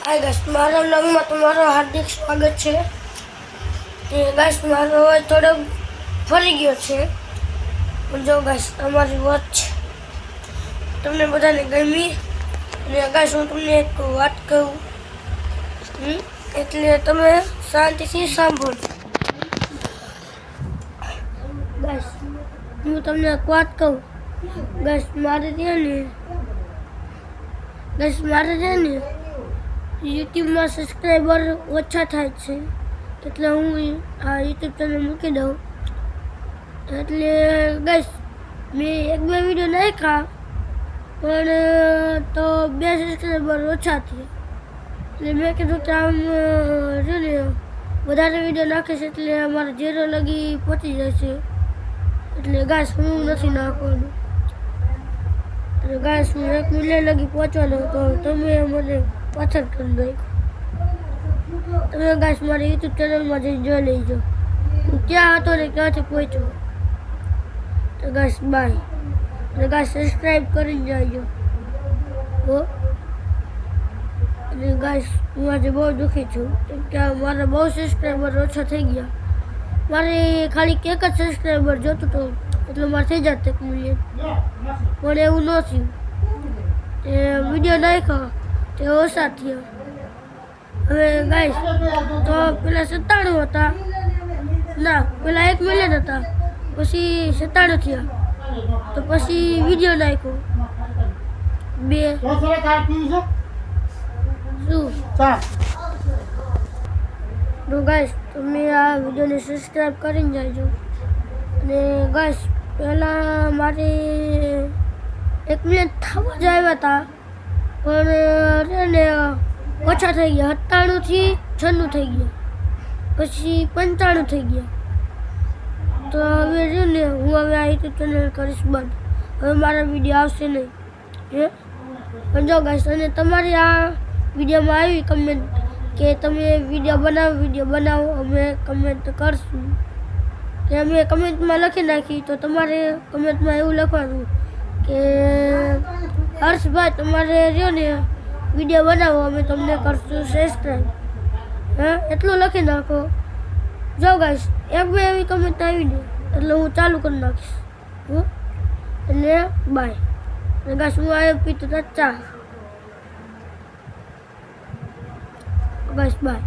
Hi guys, મારા વ્લોગમાં તમારું હાર્દિક સ્વાગત છે. ગાઈસ, મારો અવાજ થોડો ફરી ગયો છે, પણ જો ગાઈસ અમારી વોચ તમને બધાને ગમી. અને ગાઈસ હું તમને એક વાત કહું, એટલે તમે શાંતિથી સાંભળો. ગાઈસ હું તમને એક વાત કહું. ગાઈસ મારે છે ને યુટ્યુબમાં સબસ્ક્રાઈબર ઓછા થાય છે, એટલે હું આ યુટ્યુબ ચેનલ મૂકી દઉં. એટલે ગાઈસ મેં એક બે વિડીયો નાખ્યા, પણ તો 2 સબસ્ક્રાઈબર ઓછા થયા. એટલે મેં કીધું કે આમ છે ને વધારે વિડીયો નાખીશ એટલે અમારે 0 લગી પહોંચી જશે. એટલે ગાઈસ હું નથી નાખવાનું. એટલે ગાઈસ હું 1 મિલિયન લગી પહોંચવાનો, તો તમે મને પાછળ કરી નાખો. તમે ગાઈસ મારી યુટ્યુબ ચેનલમાં જઈને જોઈ લેજો હું ક્યાં હતો ને ક્યાંથી પહોંચ્યો. તો ગાઈસ બાય. અને ગાઈસ સબસ્ક્રાઈબ કરીને જાજો હો. અને ગાઈસ હું આજે બહુ દુઃખી છું, કેમ કે મારા બહુ સબસ્ક્રાઈબર ઓછા થઈ ગયા. મારે ખાલી 1 જ સબસ્ક્રાઈબર જોતું હતું, એટલે મારે થઈ જાત 1 મિલિયન, પણ એવું ન થયું. એ વિડીયો નાખ્યો તે ઓછા થયા. હવે ગાઈસ તો પેલા 97 હતા, ના પેલા 1 મિલિયન હતા, પછી 97 થયા. તો પછી વિડીયો નાખ્યો 2 શું. તો ગાઈસ તમે આ વિડીયોને સબસ્ક્રાઈબ કરીને જાજો. અને ગાઈસ પહેલાં મારે 1 મિલિયન થવા જ આવ્યા હતા, પણ ને ઓછા થઈ ગયા. 97 થી 96 થઈ ગયા, પછી 95 થઈ ગયા. તો હવે છે ને હું હવે આ યુટ્યુબ ચેનલ કરીશ બંધ. હવે મારા વિડીયો આવશે નહીં. પણ જો ગાઈસ, અને તમારી આ વિડીયોમાં આવી કમેન્ટ કે તમે વિડીયો બનાવો, અમે કમેન્ટ કરશું. કે અમે કમેન્ટમાં લખી નાખી, તો તમારે કમેન્ટમાં એવું લખવાનું કે હર્ષભાઈ તમારે રહ્યો ને વિડીયો બનાવો, અમે તમને કરશું સબસ્ક્રાઈબ. એટલું લખી નાખો. જો ગાઈસ 1-2 એવી કમેન્ટ આવી ને એટલે હું ચાલુ કરી નાખીશ. એટલે બાય. અને ગાઈસ હું આ પીતો ચા. Guys by.